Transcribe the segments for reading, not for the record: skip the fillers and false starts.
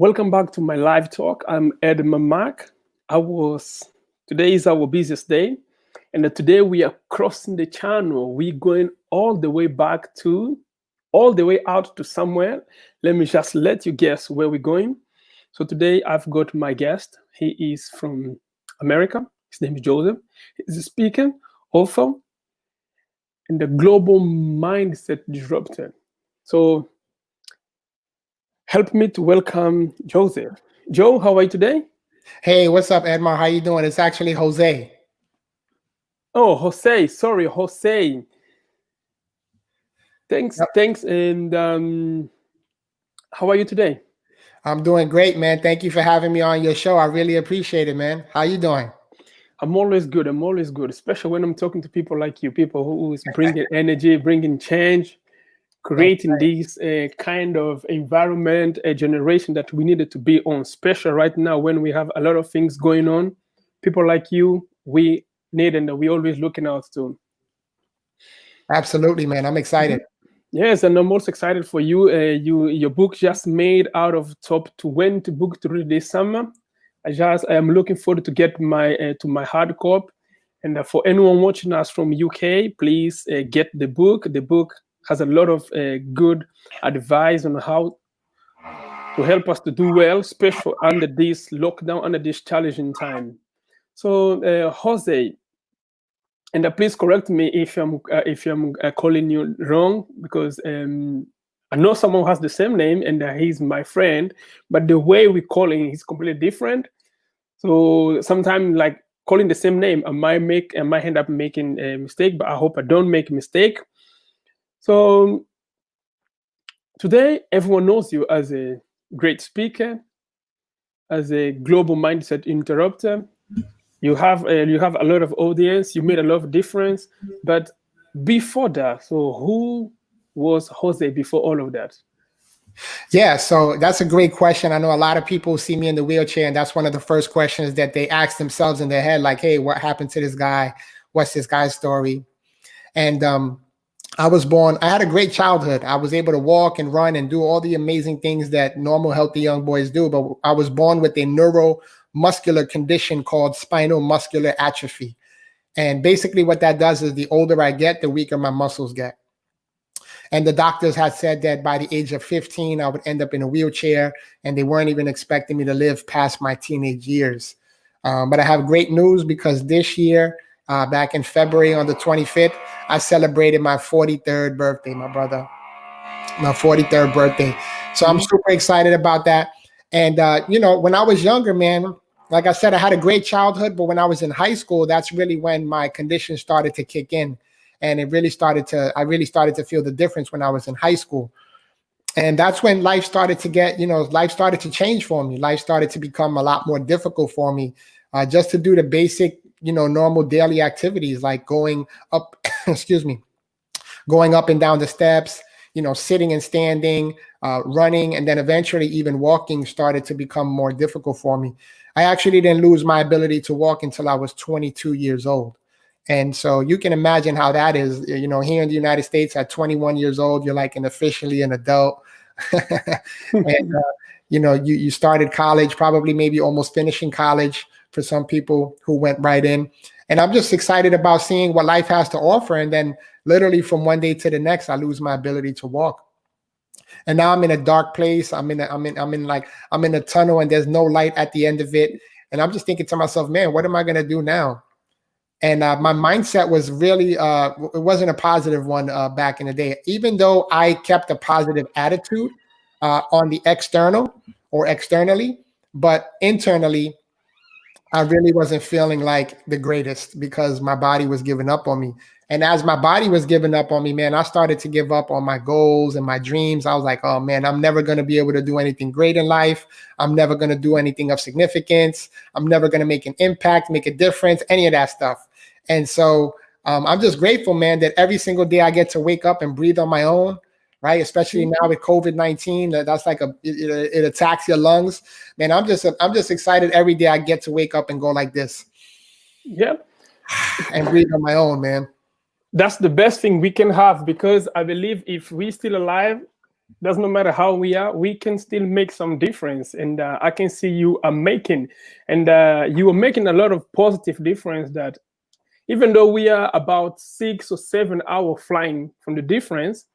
Welcome back to my live talk. I'm Edmar Mac. Today is our busiest day, and today we are crossing the channel. We're going all the way out to somewhere. Let me just let you guess where we're going. So today I've got my guest. He is from America. His name is Joseph. He's a speaker, author, and the global mindset disruptor. So help me to welcome Joseph. Joe, how are you today? Hey, what's up, Edmar? How you doing? It's actually Jose. Oh, Jose. Sorry, Jose. Thanks. Yep. Thanks. And how are you today? I'm doing great, man. Thank you for having me on your show. I really appreciate it, man. How you doing? I'm always good. Especially when I'm talking to people like you, people who is bringing energy, bringing change, creating this kind of environment, a generation that we needed to be on. Special right now when we have a lot of things going on. People like you, we need and we always looking out to. Absolutely, man. I'm excited. Yes, and I'm also excited for you. Your book just made out of top 20 book to read this summer. I am looking forward to get my hard copy. And for anyone watching us from UK, please get the book. The book has a lot of good advice on how to help us to do well, especially under this lockdown, under this challenging time. So, Jose, and please correct me if I'm calling you wrong, because I know someone has the same name and he's my friend, but the way we call him is completely different. So sometimes, like calling the same name, I might end up making a mistake, but I hope I don't make a mistake. So today, everyone knows you as a great speaker, as a global mindset interrupter. You have a lot of audience. You made a lot of difference. But before that, so who was Jose before all of that? Yeah, so that's a great question. I know a lot of people see me in the wheelchair, and that's one of the first questions that they ask themselves in their head, like, hey, what happened to this guy? What's this guy's story? And I was born, I had a great childhood. I was able to walk and run and do all the amazing things that normal, healthy young boys do. But I was born with a neuromuscular condition called spinal muscular atrophy. And basically what that does is the older I get, the weaker my muscles get. And the doctors had said that by the age of 15, I would end up in a wheelchair, and they weren't even expecting me to live past my teenage years. But I have great news, because this year, back in February on the 25th, I celebrated my 43rd birthday, my brother, my 43rd birthday. So I'm super excited about that. And, when I was younger, man, like I said, I had a great childhood, but when I was in high school, that's really when my condition started to kick in. And I really started to feel the difference when I was in high school. And that's when life started to change for me. Life started to become a lot more difficult for me, just to do the basic, normal daily activities, like going up, going up and down the steps, sitting and standing, running, and then eventually even walking started to become more difficult for me. I actually didn't lose my ability to walk until I was 22 years old. And so you can imagine how that is, here in the United States at 21 years old, you're like officially an adult. And, you started college, probably maybe almost finishing college for some people who went right in. And I'm just excited about seeing what life has to offer. And then literally from one day to the next, I lose my ability to walk. And now I'm in a dark place. I'm in a tunnel, and there's no light at the end of it. And I'm just thinking to myself, man, what am I going to do now? And my mindset was really, it wasn't a positive one back in the day. Even though I kept a positive attitude on the externally, but internally, I really wasn't feeling like the greatest, because my body was giving up on me. And as my body was giving up on me, man, I started to give up on my goals and my dreams. I was like, oh man, I'm never going to be able to do anything great in life. I'm never going to do anything of significance. I'm never going to make an impact, make a difference, any of that stuff. And so I'm just grateful, man, that every single day I get to wake up and breathe on my own, right? Especially now with COVID-19, that's like it attacks your lungs. Man, I'm just excited every day I get to wake up and go like this. Yeah. And breathe on my own, man. That's the best thing we can have, because I believe if we're still alive, doesn't matter how we are, we can still make some difference. And I can see you are making, and you are making a lot of positive difference. That even though we are about 6 or 7 hour flying from the difference,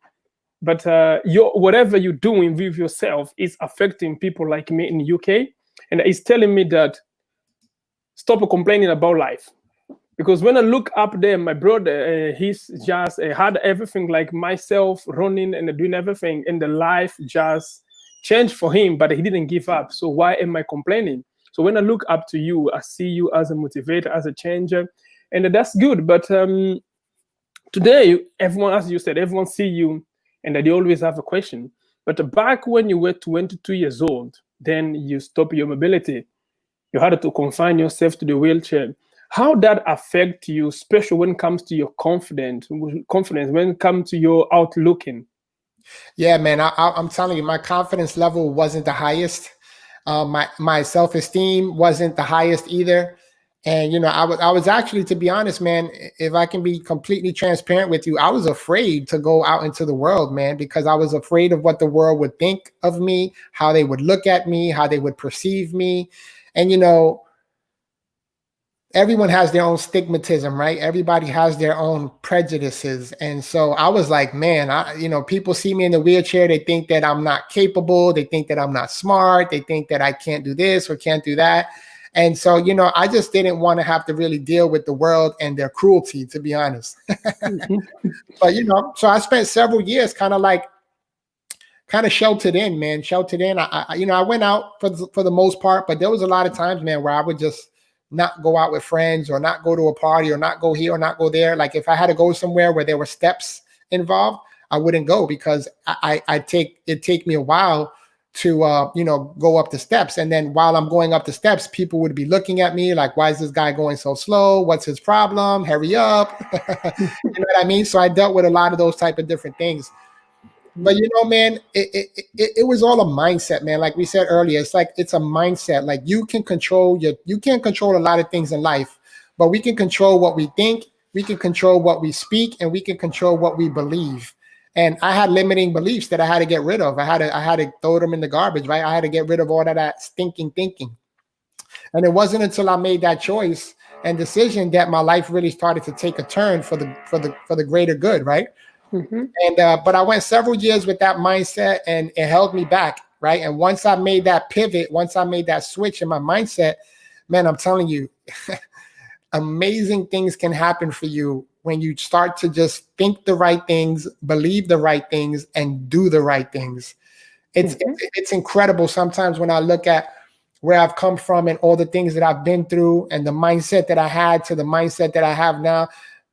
but your whatever you're doing with yourself is affecting people like me in the UK, and it's telling me that stop complaining about life. Because when I look up there, my brother, he's just had everything like myself, running and doing everything, and the life just changed for him, but he didn't give up. So why am I complaining? So when I look up to you, I see you as a motivator, as a changer, and that's good. But today, everyone, as you said, everyone see you, and they always have a question. But back when you were 22 years old, then you stop your mobility. You had to confine yourself to the wheelchair. How that affect you, especially when it comes to your confidence, when it comes to your outlooking? Yeah, man, I'm telling you, my confidence level wasn't the highest. My self-esteem wasn't the highest either. And, you know, I was actually, to be honest, man, if I can be completely transparent with you, I was afraid to go out into the world, man, because I was afraid of what the world would think of me, how they would look at me, how they would perceive me. And, you know, everyone has their own stigmatism, right? Everybody has their own prejudices. And so I was like, man, you know, people see me in the wheelchair. They think that I'm not capable. They think that I'm not smart. They think that I can't do this or can't do that. And so, you know, I just didn't want to have to really deal with the world and their cruelty, to be honest. But, you know, so I spent several years kind of sheltered in, man, sheltered in. You know, I went out for the most part, but there was a lot of times, man, where I would just not go out with friends or not go to a party or not go here or not go there. Like if I had to go somewhere where there were steps involved, I wouldn't go because it'd take me a while to, you know, go up the steps. And then while I'm going up the steps, people would be looking at me like, why is this guy going so slow? What's his problem? Hurry up. You know what I mean? So I dealt with a lot of those type of different things. But, you know, man, it was all a mindset, man. Like we said earlier, it's a mindset. Like you can't control a lot of things in life, but we can control what we think, we can control what we speak, and we can control what we believe. And I had limiting beliefs that I had to get rid of. I had to throw them in the garbage, right? I had to get rid of all of that stinking thinking. And it wasn't until I made that choice and decision that my life really started to take a turn for the greater good, right? Mm-hmm. And but I went several years with that mindset, and it held me back, right? And once I made that pivot, once I made that switch in my mindset, man, I'm telling you, amazing things can happen for you when you start to just think the right things, believe the right things, and do the right things. It's incredible sometimes when I look at where I've come from and all the things that I've been through and the mindset that I had to the mindset that I have now.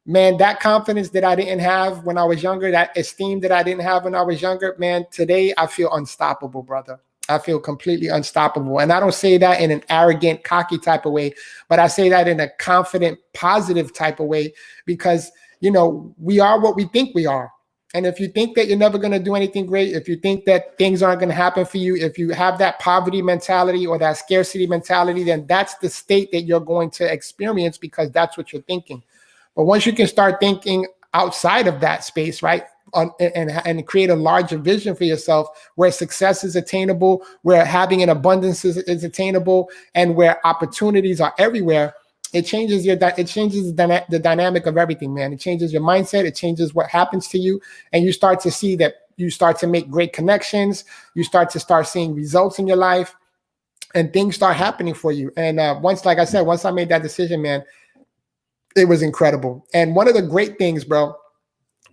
Man, that confidence that I didn't have when I was younger, that esteem that I didn't have when I was younger, man, today I feel unstoppable, brother. I feel completely unstoppable. And I don't say that in an arrogant, cocky type of way, but I say that in a confident, positive type of way because, you know, we are what we think we are. And if you think that you're never going to do anything great, if you think that things aren't going to happen for you, if you have that poverty mentality or that scarcity mentality, then that's the state that you're going to experience because that's what you're thinking. But once you can start thinking outside of that space, right, and create a larger vision for yourself where success is attainable, where having an abundance is attainable, and where opportunities are everywhere, it changes the dynamic of everything, man. It changes your mindset. It changes what happens to you. And you start to see that you start to make great connections. You start seeing results in your life and things start happening for you. And once I made that decision, man, it was incredible. And one of the great things, bro,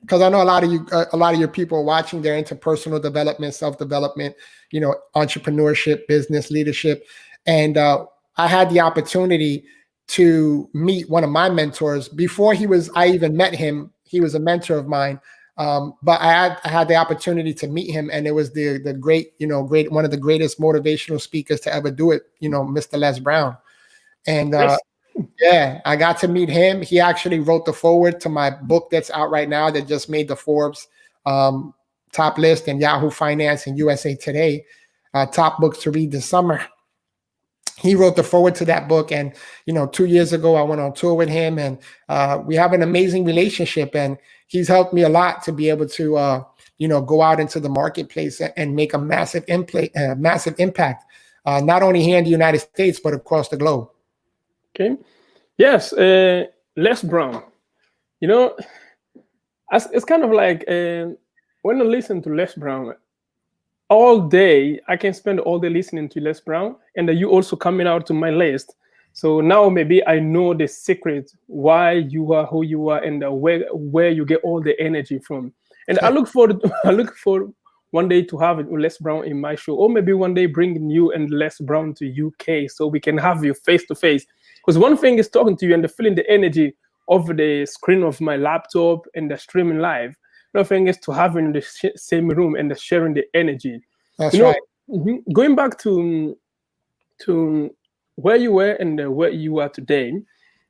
because I know a lot of your people are watching, they're into personal development, self-development, you know, entrepreneurship, business leadership. And I had the opportunity to meet one of my mentors before I even met him. He was a mentor of mine. But I had the opportunity to meet him, and it was the great one of the greatest motivational speakers to ever do it, you know, Mr. Les Brown. And yeah, I got to meet him. He actually wrote the foreword to my book that's out right now that just made the Forbes top list and Yahoo Finance and USA Today top books to read this summer. He wrote the foreword to that book. And, you know, 2 years ago, I went on tour with him, and we have an amazing relationship. And he's helped me a lot to be able to, go out into the marketplace and make a massive impact, not only here in the United States, but across the globe. Okay. Yes. Les Brown. It's kind of like when I listen to Les Brown, all day, I can spend all day listening to Les Brown, and you also coming out to my list. So now maybe I know the secret why you are who you are, and where you get all the energy from. And I look forward one day to have Les Brown in my show, or maybe one day bringing you and Les Brown to UK so we can have you face to face. Because one thing is talking to you and feeling the energy of the screen of my laptop and the streaming live. Another thing is to have in the same room and sharing the energy. That's right. Going back to where you were and where you are today,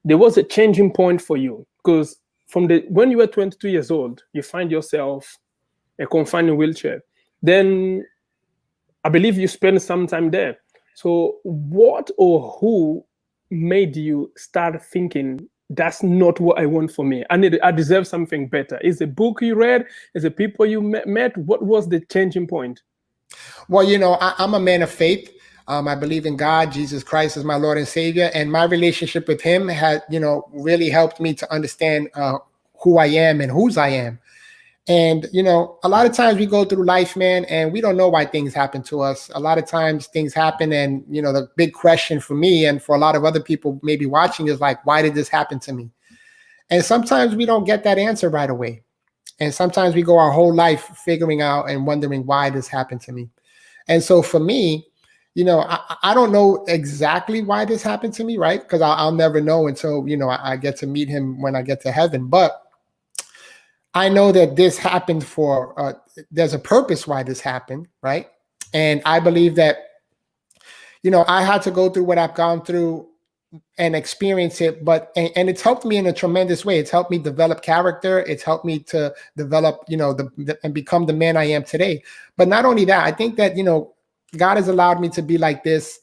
there was a changing point for you, because when you were 22 years old, you find yourself a confined in wheelchair. Then I believe you spent some time there. So what or who made you start thinking, that's not what I want for me? I deserve something better. Is it a book you read? Is it people you met? What was the changing point? Well, I'm a man of faith. I believe in God. Jesus Christ is my Lord and Savior. And my relationship with him had, really helped me to understand who I am and whose I am. And, a lot of times we go through life, man, and we don't know why things happen to us. A lot of times things happen, and, the big question for me and for a lot of other people maybe watching is like, why did this happen to me? And sometimes we don't get that answer right away. And sometimes we go our whole life figuring out and wondering why this happened to me. And so for me, I don't know exactly why this happened to me, right? Because I'll never know until, I get to meet him when I get to heaven. But I know that this happened there's a purpose why this happened, right? And I believe that, I had to go through what I've gone through and experience it, and it's helped me in a tremendous way. It's helped me develop character. It's helped me to develop, and become the man I am today. But not only that, I think that, God has allowed me to be like this,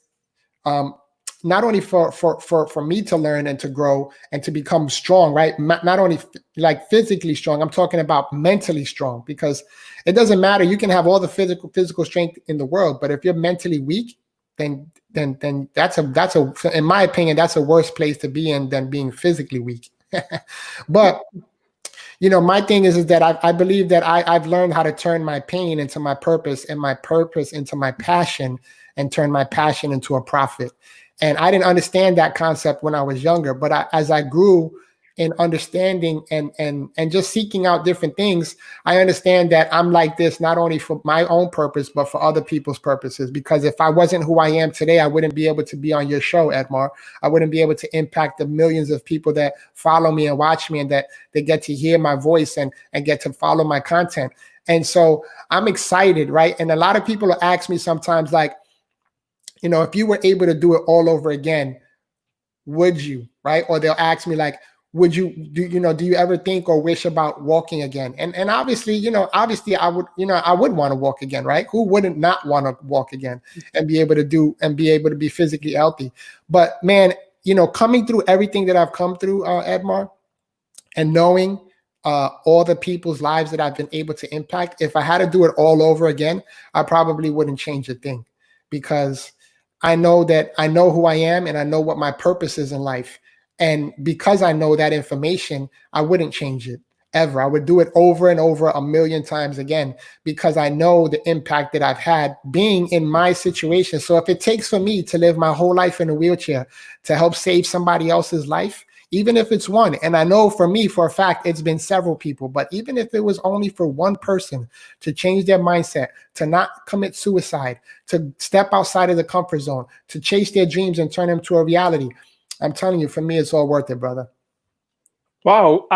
not only for me to learn and to grow and to become strong, right? Not only like physically strong, I'm talking about mentally strong, because it doesn't matter. You can have all the physical strength in the world, but if you're mentally weak, then that's in my opinion, that's a worse place to be in than being physically weak. But my thing is that I believe that I've learned how to turn my pain into my purpose, and my purpose into my passion, and turn my passion into a profit. And I didn't understand that concept when I was younger, but as I grew in understanding and just seeking out different things, I understand that I'm like this not only for my own purpose, but for other people's purposes. Because if I wasn't who I am today, I wouldn't be able to be on your show, Edmar. I wouldn't be able to impact the millions of people that follow me and watch me, and that they get to hear my voice and get to follow my content. And so I'm excited, right? And a lot of people will ask me sometimes, like, if you were able to do it all over again, would you, right? Or they'll ask me like, do you ever think or wish about walking again? And obviously, I would want to walk again, right? Who wouldn't not want to walk again and be able to be physically healthy? But man, coming through everything that I've come through, Edmar, and knowing all the people's lives that I've been able to impact, if I had to do it all over again, I probably wouldn't change a thing, because I know who I am, and I know what my purpose is in life. And because I know that information, I wouldn't change it ever. I would do it over and over a million times again, because I know the impact that I've had being in my situation. So if it takes for me to live my whole life in a wheelchair to help save somebody else's life, even if it's one, and I know for me, for a fact, it's been several people, but even if it was only for one person to change their mindset, to not commit suicide, to step outside of the comfort zone, to chase their dreams and turn them to a reality, I'm telling you, for me, it's all worth it, brother. Wow.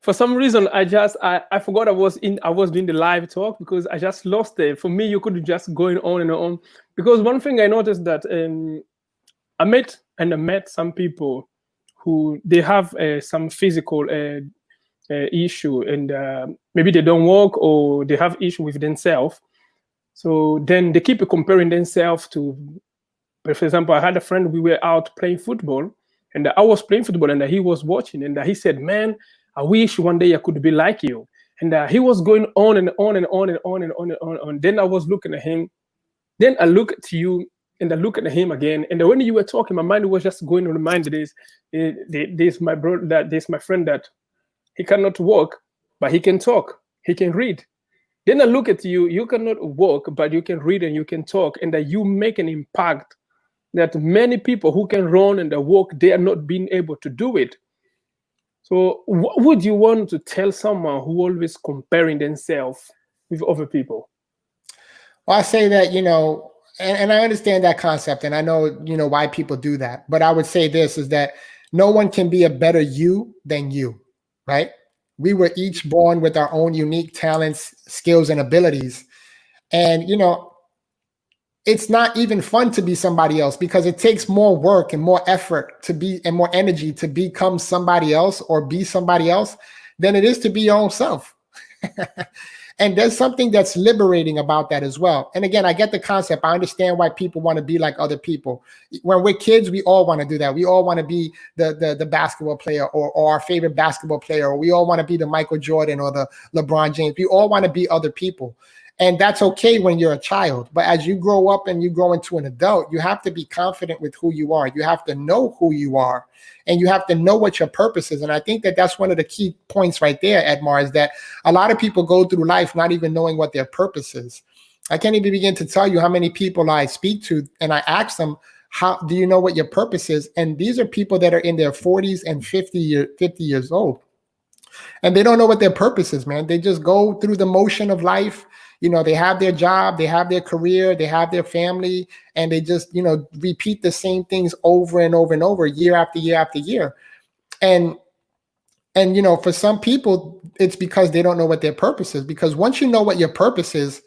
For some reason, I forgot I was doing the live talk, because I just lost it. For me, you could just going on and on, because one thing I noticed that I met some people who they have some physical issue, and maybe they don't walk, or they have issue with themselves. So then they keep comparing themselves to, for example, I had a friend, we were out playing football, and I was playing football, and he was watching, and he said, man, I wish one day I could be like you. And he was going on and on and on and on and on and on. Then I was looking at him. Then I look at you and I look at him again. And when you were talking, my mind was just going to remind this my brother, that this my friend that he cannot walk, but he can talk. He can read. Then I look at you. You cannot walk, but you can read and you can talk, and that you make an impact that many people who can run and walk, they are not being able to do it. So what would you want to tell someone who always comparing themselves with other people? Well, I say that, and I understand that concept, and I know, why people do that. But I would say this is that no one can be a better you than you, right? We were each born with our own unique talents, skills, and abilities. And, it's not even fun to be somebody else because it takes more work and more effort to be and more energy to become somebody else or be somebody else than it is to be your own self. And there's something that's liberating about that as well. And again, I get the concept. I understand why people want to be like other people. When we're kids, we all want to do that. We all want to be the basketball player or our favorite basketball player, or we all want to be the Michael Jordan or the LeBron James. We all want to be other people. And that's okay when you're a child. But as you grow up and you grow into an adult, you have to be confident with who you are. You have to know who you are, and you have to know what your purpose is. And I think that that's one of the key points right there, Edmar, is that a lot of people go through life not even knowing what their purpose is. I can't even begin to tell you how many people I speak to, and I ask them, how do you know what your purpose is? And these are people that are in their 40s and 50 years old. And they don't know what their purpose is, man. They just go through the motion of life. They have their job, they have their career, they have their family, and they just, repeat the same things over and over and over, year after year after year. And for some people, it's because they don't know what their purpose is. Because once you know what your purpose is,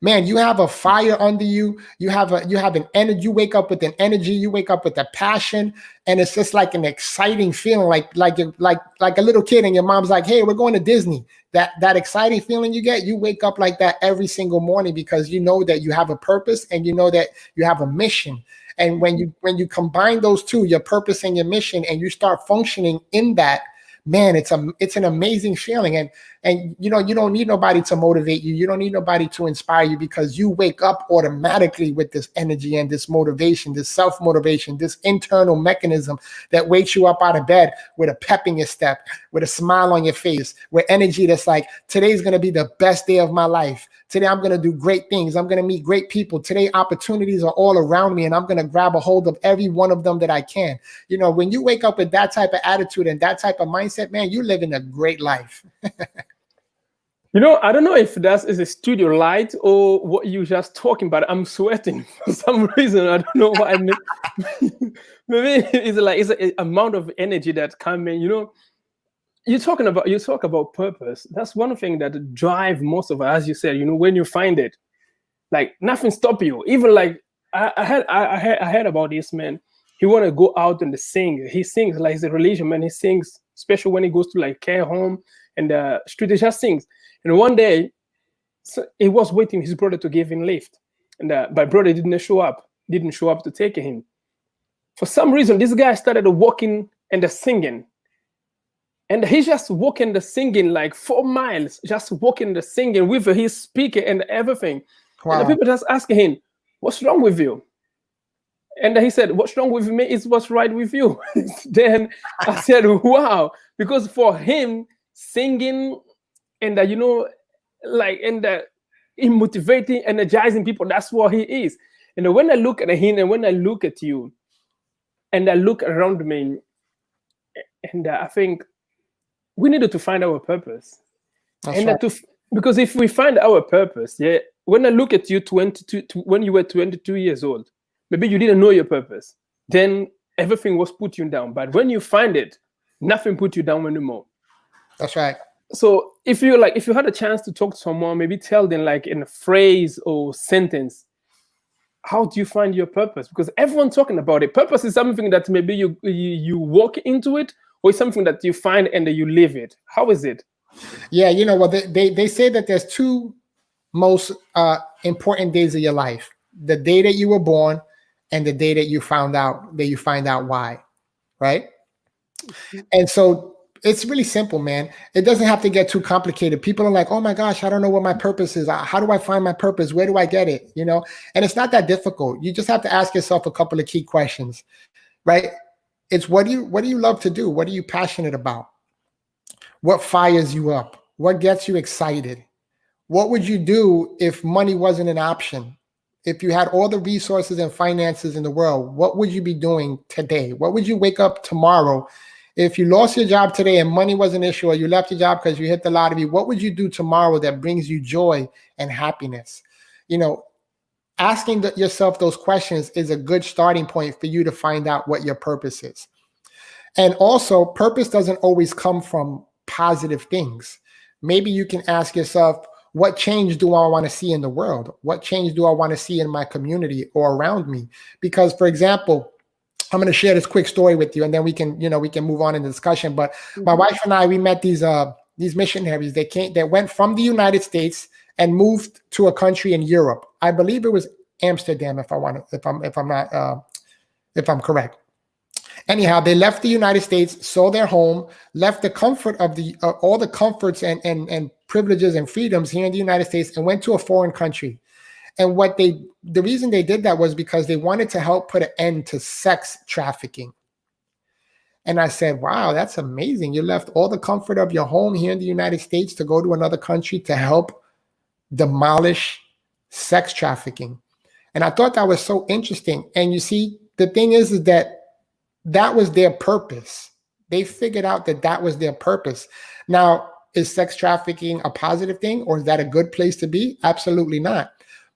man, you have a fire under you. You have an energy. You wake up with an energy. You wake up with a passion, and it's just like an exciting feeling, like a little kid, and your mom's like, "Hey, we're going to Disney." That exciting feeling you get, you wake up like that every single morning because you know that you have a purpose and you know that you have a mission. And when you combine those two, your purpose and your mission, and you start functioning in that, man, it's an amazing feeling. And you don't need nobody to motivate you. You don't need nobody to inspire you, because you wake up automatically with this energy and this motivation, this self-motivation, this internal mechanism that wakes you up out of bed with a pep in your step, with a smile on your face, with energy that's like, today's going to be the best day of my life. Today, I'm going to do great things. I'm going to meet great people. Today, opportunities are all around me, and I'm going to grab a hold of every one of them that I can. When you wake up with that type of attitude and that type of mindset, man, you're living a great life. I don't know if that is a studio light or what you're just talking about. I'm sweating for some reason. I don't know what I mean. Maybe it's an amount of energy that comes in. You talk about purpose. That's one thing that drives most of us, as you said. When you find it, like nothing stop you. Even like I heard about this man. He want to go out and sing. He sings like he's a religion man. He sings, especially when he goes to like care home and the street. He just sings. And one day, he was waiting his brother to give him lift, and my brother didn't show up to take him. For some reason, this guy started walking and singing. And he just walking the singing like 4 miles, just walking the singing with his speaker and everything. Wow. And the people just asking him, "What's wrong with you?" And he said, "What's wrong with me is what's right with you." Then I said, wow, because for him, singing and in motivating, energizing people, that's what he is. And when I look at him and when I look at you and I look around me, and I think we needed to find our purpose. That's right. Because if we find our purpose, when I look at you when you were 22 years old, maybe you didn't know your purpose. Then everything was put you down. But when you find it, nothing put you down anymore. That's right. So if you had a chance to talk to someone, maybe tell them like in a phrase or sentence, how do you find your purpose? Because everyone's talking about it. Purpose is something that maybe you walk into it, or it's something that you find and that you live it. How is it? Yeah, well, they say that there's two most important days of your life: the day that you were born and the day that you find out why, right? And so It's really simple, man. It doesn't have to get too complicated. People are like, oh my gosh, I don't know what my purpose is. How do I find my purpose? Where do I get it? You know, and it's not that difficult. You just have to ask yourself a couple of key questions, right? It's what do you love to do? What are you passionate about? What fires you up? What gets you excited? What would you do if money wasn't an option? If you had all the resources and finances in the world, what would you be doing today? What would you wake up tomorrow? If you lost your job today and money was an issue, or you left your job because you hit the lottery, what would you do tomorrow that brings you joy and happiness? You know, asking yourself those questions is a good starting point for you to find out what your purpose is. And also, purpose doesn't always come from positive things. Maybe you can ask yourself, what change do I want to see in the world? What change do I want to see in my community or around me? Because, for example, I'm going to share this quick story with you, and then we can move on in the discussion. But my wife and I, we met these missionaries. They went from the United States and moved to a country in Europe. I believe it was Amsterdam, if I'm correct. Anyhow, they left the United States, sold their home, left the comfort of all the comforts and privileges and freedoms here in the United States, and went to a foreign country. And the reason they did that was because they wanted to help put an end to sex trafficking. And I said, wow, that's amazing. You left all the comfort of your home here in the United States to go to another country to help demolish sex trafficking. And I thought that was so interesting. And you see, the thing is that was their purpose. They figured out that was their purpose. Now, is sex trafficking a positive thing, or is that a good place to be? Absolutely not.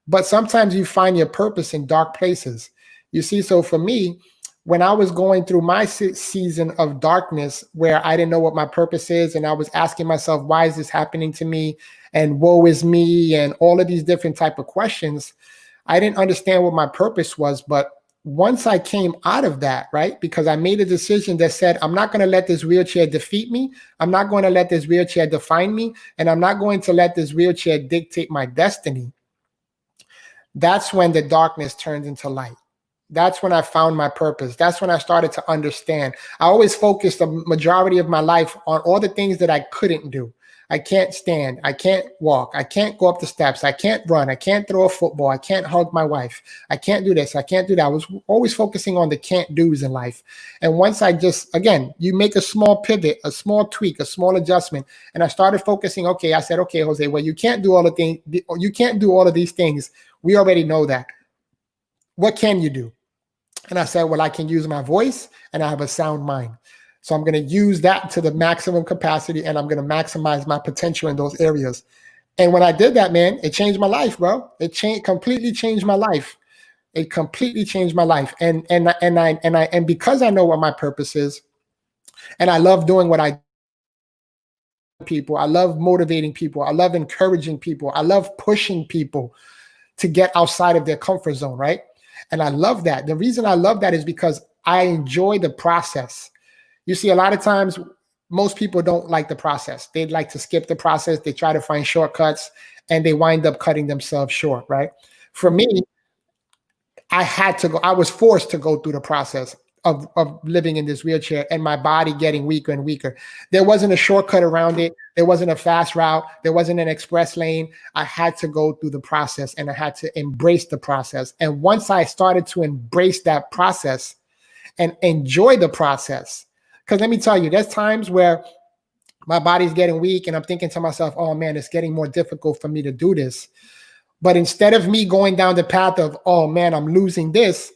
But sometimes you find your purpose in dark places. You see, so for me, when I was going through my season of darkness where I didn't know what my purpose is, and I was asking myself, why is this happening to me? And woe is me, and all of these different type of questions, I didn't understand what my purpose was. But once I came out of that, right, because I made a decision that said, I'm not going to let this wheelchair defeat me. I'm not going to let this wheelchair define me. And I'm not going to let this wheelchair dictate my destiny. That's when the darkness turned into light. That's when I found my purpose. That's when I started to understand. I always focused the majority of my life on all the things that I couldn't do. I can't stand. I can't walk. I can't go up the steps. I can't run. I can't throw a football. I can't hug my wife. I can't do this. I can't do that. I was always focusing on the can't do's in life. And once I again, you make a small pivot, a small tweak, a small adjustment. And I started focusing. I said, okay, Jose, well, you can't do all the things. You can't do all of these things. We already know that. What can you do? And I said, well, I can use my voice, and I have a sound mind. So I'm going to use that to the maximum capacity, and I'm going to maximize my potential in those areas. And when I did that, man, it changed my life, bro. It completely changed my life. It completely changed my life. And because I know what my purpose is, and I love doing what I people, I love motivating people, I love encouraging people, I love pushing people to get outside of their comfort zone, right? And I love that. The reason I love that is because I enjoy the process. You see, a lot of times, most people don't like the process. They'd like to skip the process. They try to find shortcuts, and they wind up cutting themselves short, right? For me, I was forced to go through the process of living in this wheelchair and my body getting weaker and weaker. There wasn't a shortcut around it. There wasn't a fast route. There wasn't an express lane. I had to go through the process, and I had to embrace the process. And once I started to embrace that process and enjoy the process, because let me tell you, there's times where my body's getting weak and I'm thinking to myself, oh man, it's getting more difficult for me to do this. But instead of me going down the path of, oh man, I'm losing this,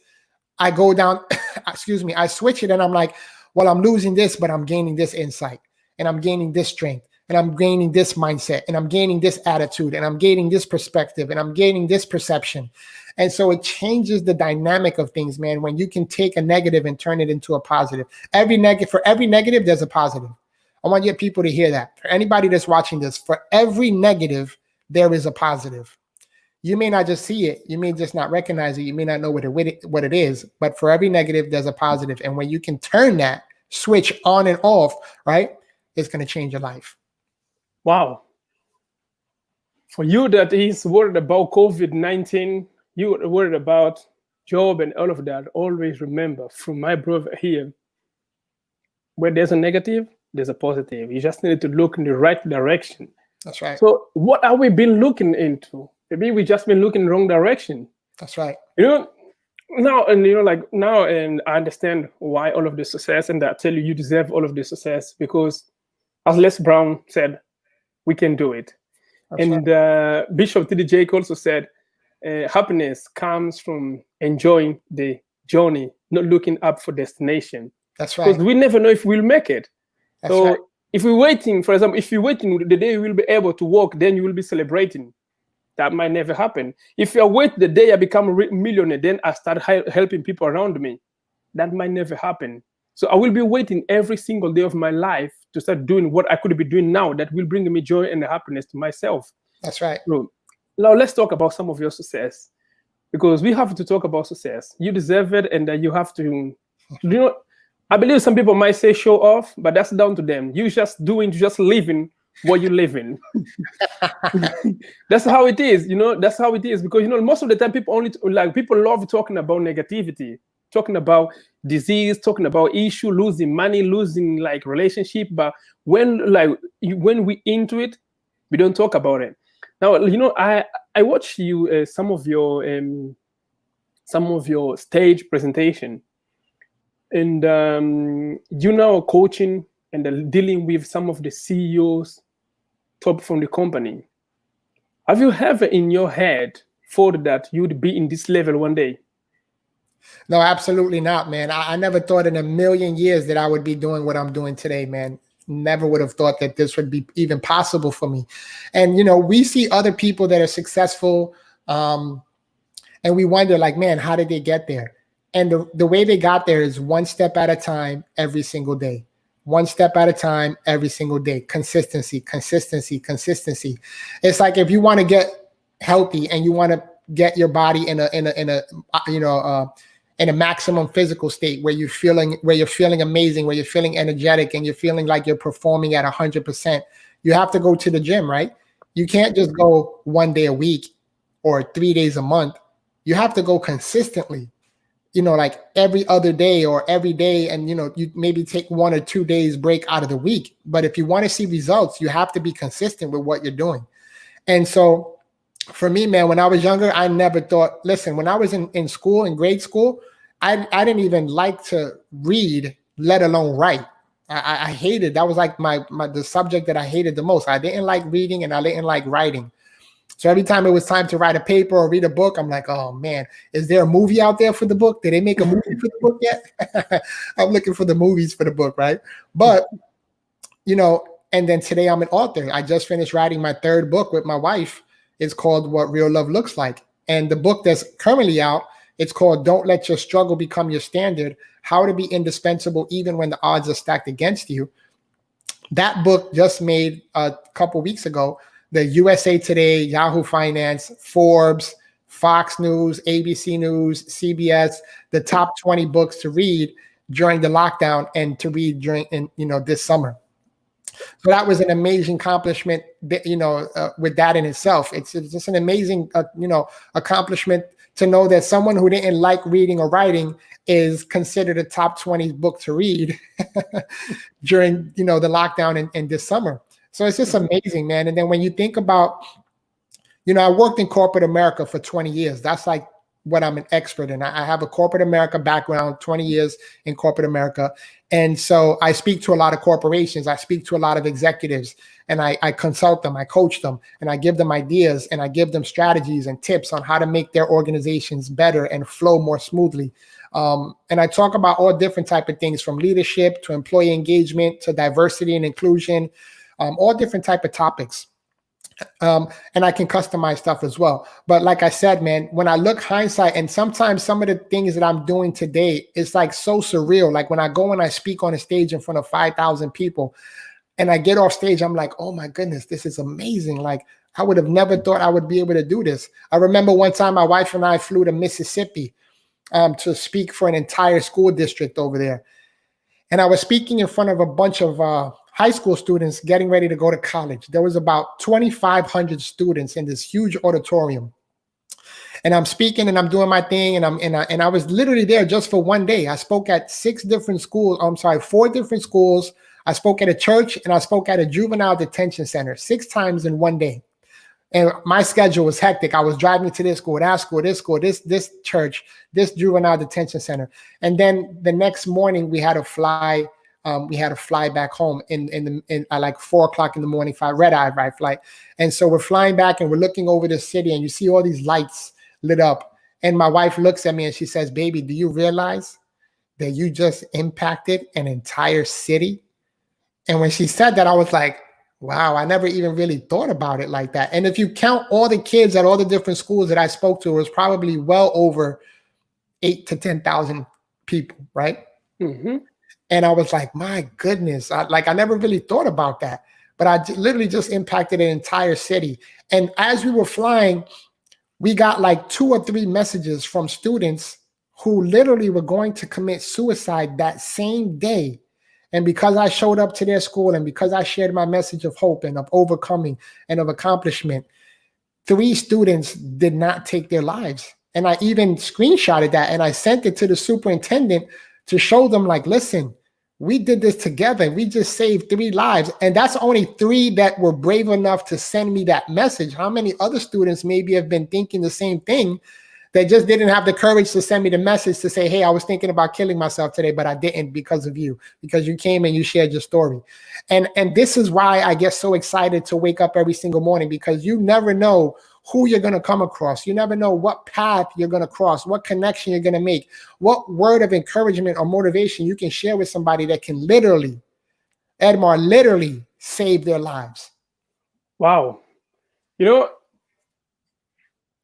I go down, I switch it, and I'm like, well, I'm losing this, but I'm gaining this insight, and I'm gaining this strength, and I'm gaining this mindset, and I'm gaining this attitude, and I'm gaining this perspective, and I'm gaining this perception. And so it changes the dynamic of things, man, when you can take a negative and turn it into a positive. For every negative, there's a positive. I want your people to hear that. For anybody that's watching this, for every negative, there is a positive. You may not just see it. You may just not recognize it. You may not know what it is. But for every negative, there's a positive. And when you can turn that switch on and off, right, it's going to change your life. Wow. For you that is worried about COVID-19, you are worried about job and all of that, always remember, from my brother here, where there's a negative, there's a positive. You just need to look in the right direction. That's right. So what have we been looking into? Maybe we just been looking in the wrong direction. That's right. Now, and I understand why all of the success, and I tell you deserve all of the success, because as Les Brown said, we can do it. That's and right. Bishop T.D. Jakes also said, happiness comes from enjoying the journey, not looking up for destination. That's right. Because we never know if we'll make it. That's right. If we're waiting, for example, if you're waiting the day you will be able to walk, then you will be celebrating. That might never happen. If you're waiting the day I become a millionaire, then I start helping people around me. That might never happen. So I will be waiting every single day of my life to start doing what I could be doing now that will bring me joy and happiness to myself. That's right. So now let's talk about some of your success, because we have to talk about success. You deserve it, and you have to, I believe some people might say show off, but that's down to them. You just living what you live in. That's how it is, that's how it is, because most of the time people love talking about negativity, talking about disease, talking about issue, losing money, losing relationship, but when we into it, we don't talk about it. Now, I watched you some of your stage presentation, and you now coaching and dealing with some of the CEOs top from the company. Have you ever in your head thought that you'd be in this level one day? No, absolutely not, man. I never thought in a million years that I would be doing what I'm doing today, man. Never would have thought that this would be even possible for me. And, we see other people that are successful, and we wonder man, how did they get there? And the way they got there is one step at a time, every single day. One step at a time, every single day. Consistency, consistency, consistency. It's like if you want to get healthy and you want to get your body in a maximum physical state where you're feeling amazing, where you're feeling energetic, and you're feeling like you're performing at 100%. You have to go to the gym, right? You can't just go one day a week or 3 days a month. You have to go consistently. Every other day or every day, and you maybe take 1 or 2 days break out of the week. But if you want to see results, you have to be consistent with what you're doing. And so for me, man, when I was younger, I never thought, listen, when I was in school, in grade school, I didn't even like to read, let alone write. I hated, that was the subject that I hated the most. I didn't like reading and I didn't like writing. So every time it was time to write a paper or read a book, I'm like, oh man, is there a movie out there for the book? Did they make a movie for the book yet? I'm looking for the movies for the book, right? But, and then today I'm an author. I just finished writing my 3rd book with my wife. It's called What Real Love Looks Like. And the book that's currently out, it's called Don't Let Your Struggle Become Your Standard, How to Be Indispensable Even When the Odds Are Stacked Against You. That book just made a couple weeks ago the USA Today, Yahoo Finance, Forbes, Fox News, ABC News, CBS, the top 20 books to read during the lockdown and to read during this summer. So that was an amazing accomplishment, with that in itself. It's just an amazing, accomplishment to know that someone who didn't like reading or writing is considered a top 20 book to read during, the lockdown in this summer. So it's just amazing, man. And then when you think about, I worked in corporate America for 20 years. That's what I'm an expert in. I have a corporate America background, 20 years in corporate America. And so I speak to a lot of corporations. I speak to a lot of executives, and I consult them, I coach them, and I give them ideas, and I give them strategies and tips on how to make their organizations better and flow more smoothly. And I talk about all different type of things, from leadership to employee engagement to diversity and inclusion, all different type of topics. And I can customize stuff as well. But like I said, man, when I look hindsight, and sometimes some of the things that I'm doing today, it's so surreal. Like when I go and I speak on a stage in front of 5,000 people and I get off stage, I'm like, oh my goodness, this is amazing. Like I would have never thought I would be able to do this. I remember one time my wife and I flew to Mississippi to speak for an entire school district over there. And I was speaking in front of a bunch of high school students getting ready to go to college. There was about 2,500 students in this huge auditorium. And I'm speaking and I'm doing my thing. And I was literally there just for one day. I spoke at 4 different schools. I spoke at a church and I spoke at a juvenile detention center 6 times in one day. And my schedule was hectic. I was driving to this school, that school, this school, this church, this juvenile detention center. And then the next morning we had to fly. We had to fly back home in like 4 o'clock in the morning, red eye flight. And so we're flying back and we're looking over the city and you see all these lights lit up. And my wife looks at me and she says, "Baby, do you realize that you just impacted an entire city?" And when she said that, I was like, wow, I never even really thought about it like that. And if you count all the kids at all the different schools that I spoke to, it was probably well over 8,000 to 10,000 people, right? Mm-hmm. And I was like, my goodness, I never really thought about that. But I literally just impacted an entire city. And as we were flying, we got like 2 or 3 messages from students who literally were going to commit suicide that same day. And because I showed up to their school and because I shared my message of hope and of overcoming and of accomplishment, 3 students did not take their lives. And I even screenshotted that and I sent it to the superintendent to show them, like, listen, we did this together. We just saved 3 lives. And that's only 3 that were brave enough to send me that message. How many other students maybe have been thinking the same thing? They just didn't have the courage to send me the message to say, hey, I was thinking about killing myself today, but I didn't because of you, because you came and you shared your story. And this is why I get so excited to wake up every single morning, because you never know who you're going to come across. You never know what path you're going to cross, what connection you're going to make, what word of encouragement or motivation you can share with somebody that can literally, Edmar, literally save their lives. Wow. You know,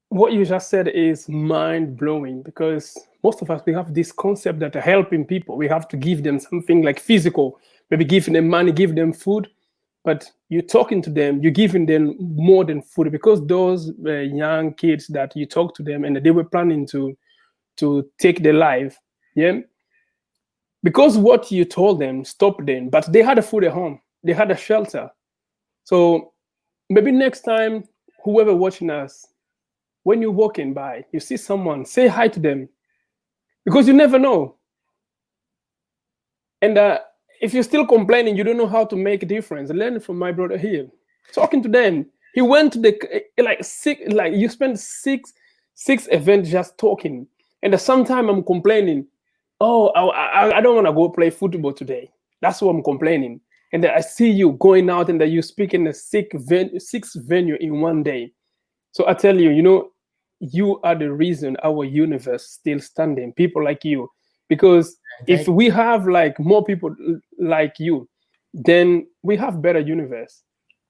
what you just said is mind-blowing, because most of us, we have this concept that helping people, we have to give them something like physical, maybe giving them money, give them food, but you're talking to them, you're giving them more than food, because those young kids that you talk to them and they were planning to take their life, yeah, because what you told them stopped them, but they had a food at home, they had a shelter. So maybe next time, whoever watching us, when you're walking by, you see someone, say hi to them, because you never know. And if you're still complaining, you don't know how to make a difference, learn from my brother here. Talking to them. He went to the, you spent six events just talking. And sometimes I'm complaining, oh, I don't want to go play football today. That's what I'm complaining. And I see you going out and that you speak in a 6 venue in one day. So I tell you, you know, you are the reason our universe still standing, people like you. Because if we have like more people like you, then we have better universe.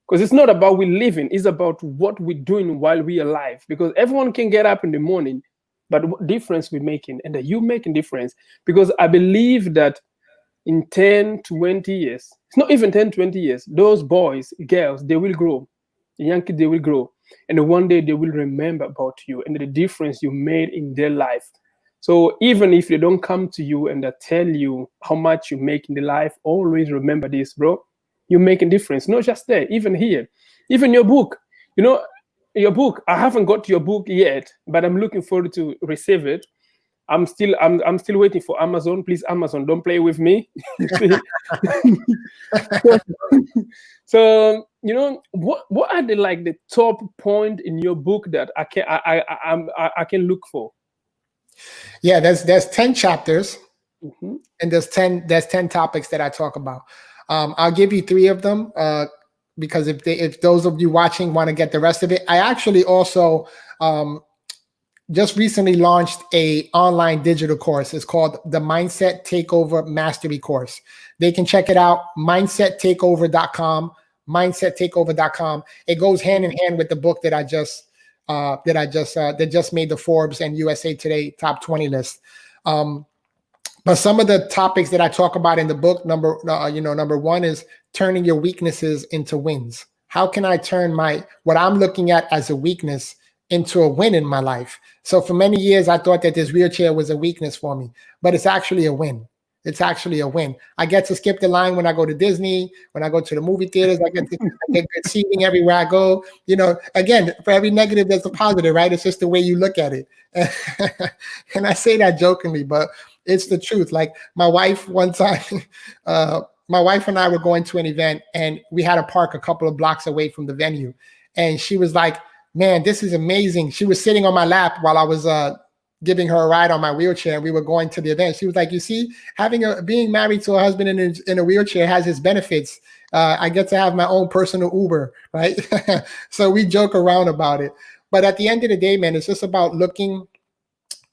Because it's not about we living, it's about what we're doing while we're alive. Because everyone can get up in the morning, but what difference we're making, and that you making difference. Because I believe that in 10, 20 years, it's not even 10, 20 years, those boys, girls, they will grow. The young kids, they will grow. And one day they will remember about you and the difference you made in their life. So even if they don't come to you and they tell you how much you make in the life, always remember this, bro. You're making difference, not just there, even here. Even your book. You know, your book, I haven't got your book yet, but I'm looking forward to receive it. I'm still waiting for Amazon. Please, Amazon, don't play with me. So you know, what are the top point in your book that I can look for? Yeah, there's 10 chapters, mm-hmm. And there's 10 topics that I talk about. I'll give you 3 of them because if those of you watching want to get the rest of it, I actually also just recently launched a online digital course. It's called the Mindset Takeover Mastery Course. They can check it out, mindsettakeover.com, mindsettakeover.com. It goes hand in hand with the book that just made the Forbes and USA Today top 20 list. But some of the topics that I talk about in the book, number 1 is turning your weaknesses into wins. How can I turn what I'm looking at as a weakness into a win in my life? So for many years, I thought that this wheelchair was a weakness for me, but it's actually a win. It's actually a win. I get to skip the line when I go to Disney, when I go to the movie theaters. I get good seating everywhere I go. You know, again, for every negative, there's a positive, right? It's just the way you look at it. And I say that jokingly, but it's the truth. Like my wife one time, my wife and I were going to an event, and we had to park a couple of blocks away from the venue. And she was like, man, this is amazing. She was sitting on my lap while I was giving her a ride on my wheelchair, and we were going to the event. She was like, you see, being married to a husband in a wheelchair has its benefits. I get to have my own personal Uber, right? So we joke around about it. But at the end of the day, man, it's just about looking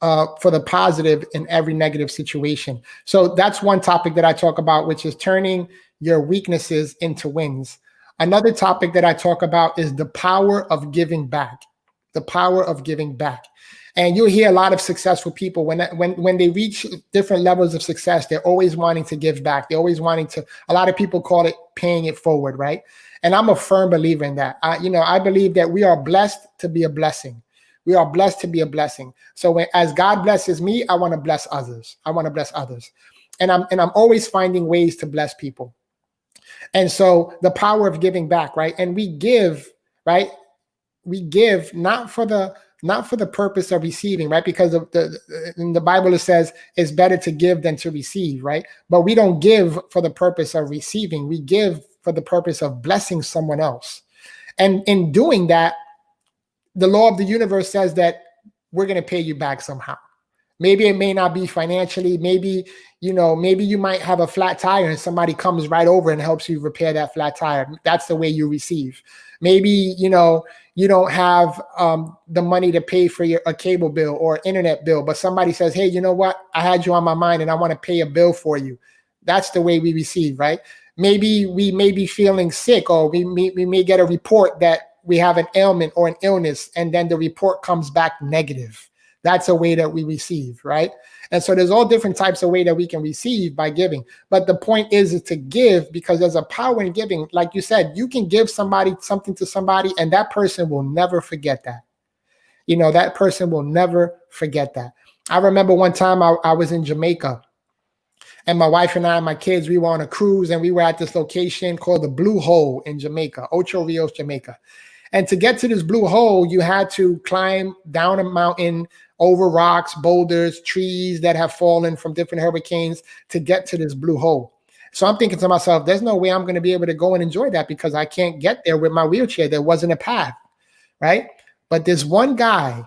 for the positive in every negative situation. So that's one topic that I talk about, which is turning your weaknesses into wins. Another topic that I talk about is the power of giving back. The power of giving back. And you'll hear a lot of successful people when they reach different levels of success, they're always wanting to give back. They're always wanting to, a lot of people call it paying it forward, right? And I'm a firm believer in that. I believe that we are blessed to be a blessing. We are blessed to be a blessing. So as God blesses me, I want to bless others. I want to bless others. And I'm always finding ways to bless people. And so the power of giving back, right? And we give, right? We give not for the purpose of receiving, right? Because in the Bible, it says it's better to give than to receive, right? But we don't give for the purpose of receiving. We give for the purpose of blessing someone else. And in doing that, the law of the universe says that we're going to pay you back somehow. Maybe it may not be financially. Maybe you might have a flat tire and somebody comes right over and helps you repair that flat tire. That's the way you receive. Maybe, you don't have the money to pay for a cable bill or internet bill, but somebody says, hey, you know what? I had you on my mind and I want to pay a bill for you. That's the way we receive, right? Maybe we may be feeling sick, or we may get a report that we have an ailment or an illness, and then the report comes back negative. That's a way that we receive, right? And so there's all different types of way that we can receive by giving. But the point is to give, because there's a power in giving. Like you said, you can give somebody something to somebody, and that person will never forget that. That person will never forget that. I remember one time I was in Jamaica, and my wife and I and my kids, we were on a cruise, and we were at this location called the Blue Hole in Jamaica, Ocho Rios, Jamaica. And to get to this blue hole, you had to climb down a mountain, over rocks, boulders, trees that have fallen from different hurricanes to get to this blue hole. So I'm thinking to myself, there's no way I'm going to be able to go and enjoy that because I can't get there with my wheelchair. There wasn't a path, right? But there's one guy,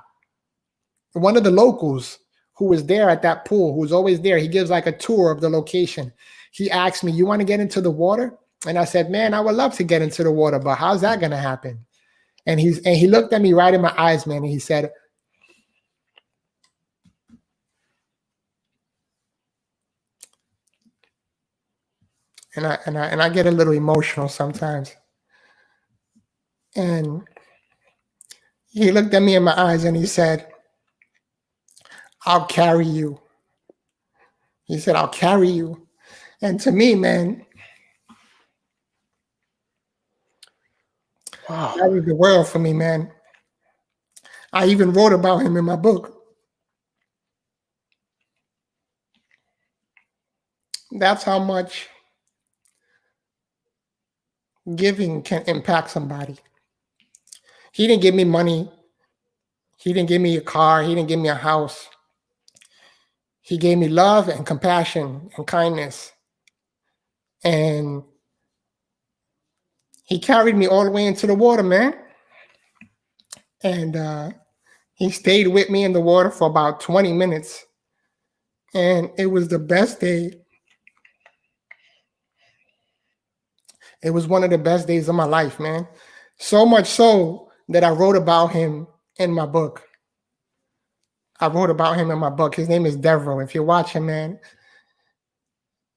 one of the locals who was there at that pool, who's always there. He gives like a tour of the location. He asked me, you want to get into the water? And I said, man, I would love to get into the water, but how's that going to happen? And he looked at me right in my eyes, man, and he said, and I get a little emotional sometimes. And he looked at me in my eyes and he said, I'll carry you. He said, I'll carry you. And to me, man, wow, that was the world for me, man. I even wrote about him in my book. That's how much giving can impact somebody. He didn't give me money. He didn't give me a car. He didn't give me a house. He gave me love and compassion and kindness. And he carried me all the way into the water, man. And he stayed with me in the water for about 20 minutes. And it was the best day. It was one of the best days of my life, man. So much so that I wrote about him in my book. I wrote about him in my book. His name is Devereaux. If you're watching, man,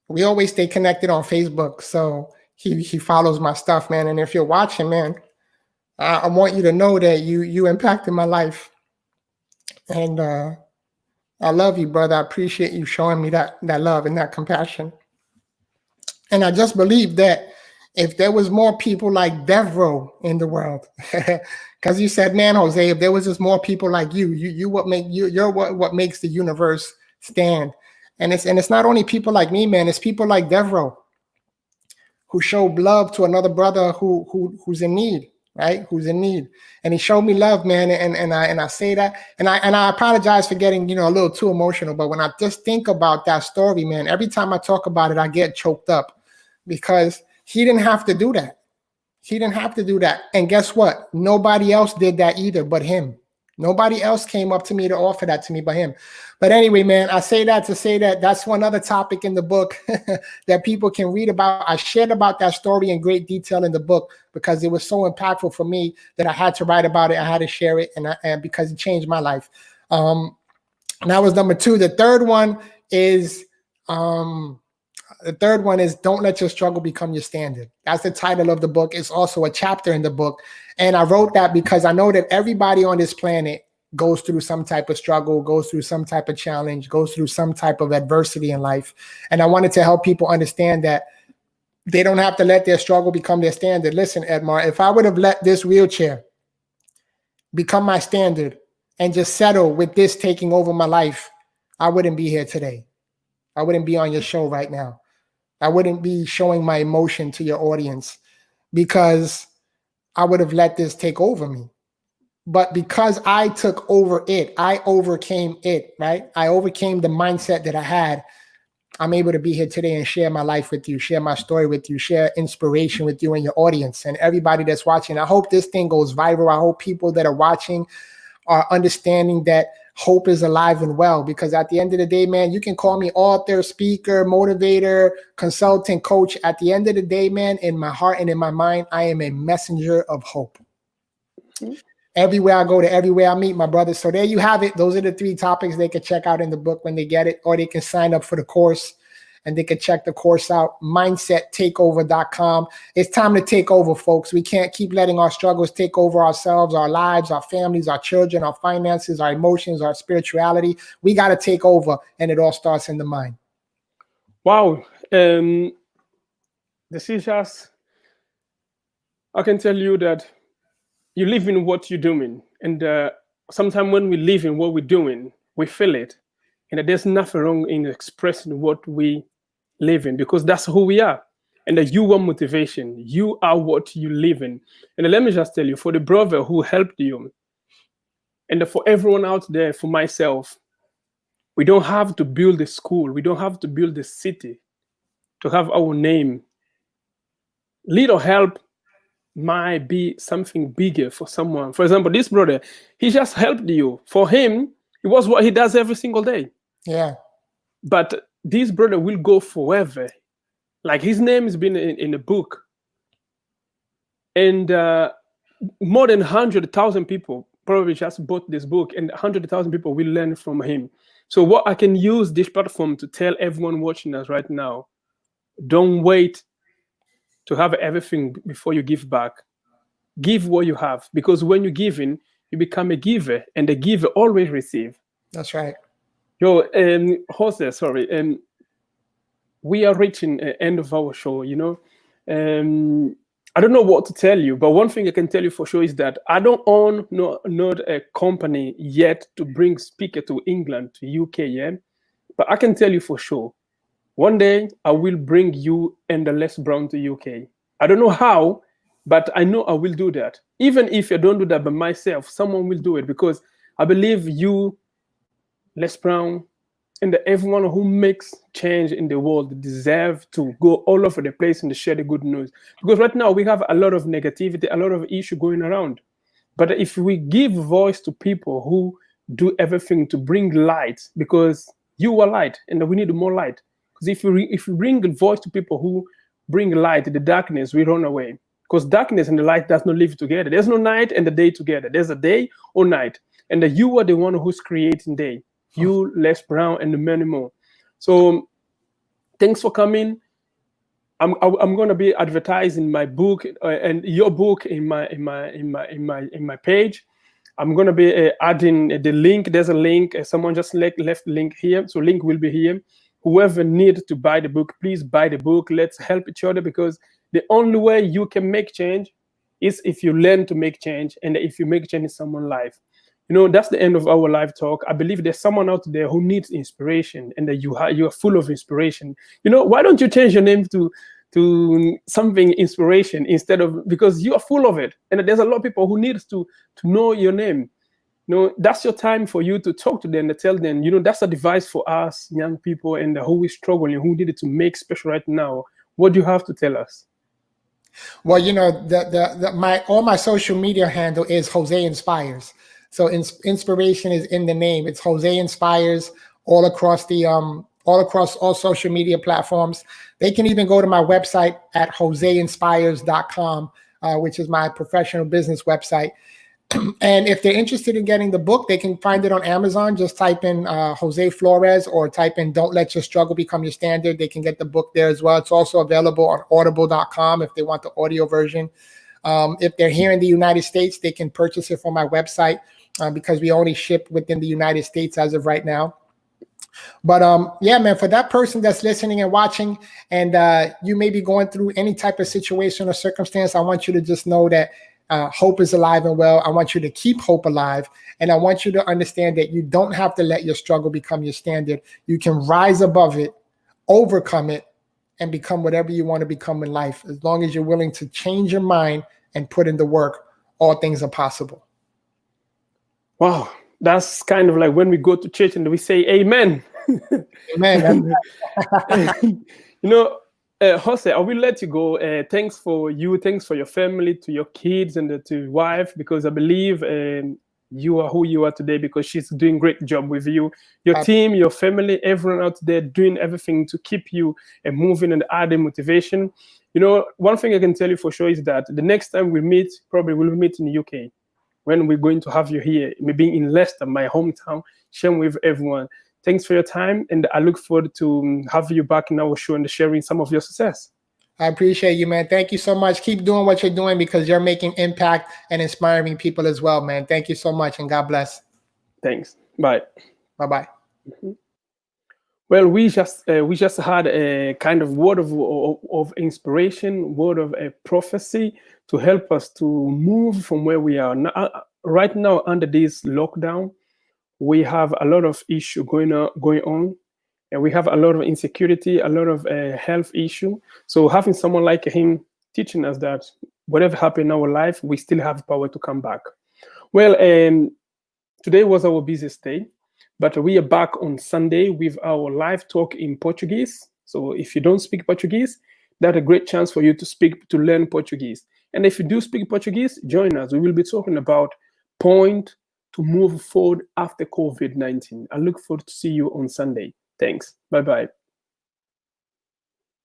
we always stay connected on Facebook. So he follows my stuff, man. And if you're watching, man, I want you to know that you impacted my life. And I love you, brother. I appreciate you showing me that love and that compassion. And I just believe that if there was more people like Devereaux in the world, because you said, man, Jose, if there was just more people like you're what makes the universe stand. And it's not only people like me, man, it's people like Devereaux who show love to another brother who's in need, right? Who's in need. And he showed me love, man. And I say that, and I apologize for getting, a little too emotional, but when I just think about that story, man, every time I talk about it, I get choked up. because he didn't have to do that. He didn't have to do that. And guess what? Nobody else did that either but him. Nobody else came up to me to offer that to me but him. But anyway, man, I say that to say that that's one other topic in the book that people can read about. I shared about that story in great detail in the book because it was so impactful for me that I had to write about it. I had to share it, and because it changed my life. And that was number 2. The third one is don't let your struggle become your standard. That's the title of the book. It's also a chapter in the book. And I wrote that because I know that everybody on this planet goes through some type of struggle, goes through some type of challenge, goes through some type of adversity in life. And I wanted to help people understand that they don't have to let their struggle become their standard. Listen, Edmar, if I would have let this wheelchair become my standard and just settle with this taking over my life, I wouldn't be here today. I wouldn't be on your show right now. I wouldn't be showing my emotion to your audience because I would have let this take over me. But because I took over it, I overcame it, right? I overcame the mindset that I had. I'm able to be here today and share my life with you, share my story with you, share inspiration with you and your audience and everybody that's watching. I hope this thing goes viral. I hope people that are watching are understanding that hope is alive and well, because at the end of the day, man, you can call me author, speaker, motivator, consultant, coach. At the end of the day, man, in my heart and in my mind, I am a messenger of hope. Everywhere I go to, everywhere I meet my brothers. So there you have it. Those are the 3 topics they can check out in the book when they get it, or they can sign up for the course and they can check the course out, mindsettakeover.com. It's time to take over, folks. We can't keep letting our struggles take over ourselves, our lives, our families, our children, our finances, our emotions, our spirituality. We got to take over, and it all starts in the mind. Wow. This is just, I can tell you that you live in what you're doing. And sometimes when we live in what we're doing, we feel it. And there's nothing wrong in expressing what we live in, because that's who we are. And you want motivation. You are what you live in. And let me just tell you, for the brother who helped you, and for everyone out there, for myself, we don't have to build a school. We don't have to build a city to have our name. Little help might be something bigger for someone. For example, this brother, he just helped you. For him, it was what he does every single day. Yeah. But this brother will go forever. Like, his name has been in the book. And more than 100,000 people probably just bought this book, and 100,000 people will learn from him. So what I can use this platform to tell everyone watching us right now, don't wait to have everything before you give back. Give what you have, because when you're giving, you become a giver, and the giver always receive. That's right. Yo, Jose, sorry. We are reaching the end of our show, you know. I don't know what to tell you, but one thing I can tell you for sure is that I don't own not a company yet to bring speaker to England, to UK, yeah? But I can tell you for sure, one day I will bring you and the Les Brown to UK. I don't know how, but I know I will do that. Even if I don't do that by myself, someone will do it, because I believe you, Les Brown, and everyone who makes change in the world deserve to go all over the place and share the good news. Because right now we have a lot of negativity, a lot of issue going around. But if we give voice to people who do everything to bring light, because you are light and we need more light. Because if you bring voice to people who bring light, the darkness will run away. Because darkness and the light does not live together. There's no night and the day together. There's a day or night. And you are the one who's creating day. You, Les Brown, and many more. So thanks for coming. I'm going to be advertising my book and your book in my page. I'm going to be adding the link. There's a link. Someone just left the link here. So link will be here. Whoever needs to buy the book, please buy the book. Let's help each other, because the only way you can make change is if you learn to make change, and if you make change in someone's life. You know, that's the end of our live talk. I believe there's someone out there who needs inspiration, and that you are full of inspiration. You know, why don't you change your name to something inspiration instead of, because you are full of it. And there's a lot of people who needs to know your name. You know, that's your time for you to talk to them and tell them, you know, that's a device for us young people and who is struggling, who needed to make special right now. What do you have to tell us? Well, you know, all my social media handle is Jose Inspires. So inspiration is in the name. It's Jose Inspires all across all social media platforms. They can even go to my website at joseinspires.com, which is my professional business website. And if they're interested in getting the book, they can find it on Amazon. Just type in Jose Flores or type in Don't Let Your Struggle Become Your Standard. They can get the book there as well. It's also available on audible.com if they want the audio version. If they're here in the United States, they can purchase it from my website because we only ship within the United States as of right now. But yeah, man, for that person that's listening and watching, and you may be going through any type of situation or circumstance, I want you to just know that hope is alive and well. I want you to keep hope alive. And I want you to understand that you don't have to let your struggle become your standard. You can rise above it, overcome it, and become whatever you want to become in life. As long as you're willing to change your mind and put in the work, all things are possible. Wow. That's kind of like when we go to church and we say amen. Amen. You know, Jose, I will let you go. Thanks for you. Thanks for your family, to your kids, and to your wife, because I believe you are who you are today because she's doing a great job with you. Your team, your family, everyone out there doing everything to keep you moving and adding motivation. You know, one thing I can tell you for sure is that the next time we meet, probably we'll meet in the UK when we're going to have you here, maybe in Leicester, my hometown, sharing with everyone. Thanks for your time, and I look forward to having you back in our show and sharing some of your success. I appreciate you, man. Thank you so much. Keep doing what you're doing because you're making impact and inspiring people as well, man. Thank you so much, and God bless. Thanks. Bye. Bye-bye. Mm-hmm. Well, we just had a kind of word of inspiration, word of a prophecy to help us to move from where we are now. Right now, under this lockdown, we have a lot of issue going on, and we have a lot of insecurity, a lot of health issue. So having someone like him teaching us that whatever happened in our life, we still have power to come back. Well, today was our busiest day, but we are back on Sunday with our live talk in Portuguese. So if you don't speak Portuguese, that's a great chance for you to learn Portuguese. And if you do speak Portuguese, join us. We will be talking about point to move forward after COVID-19. I look forward to see you on Sunday. Thanks. Bye-bye.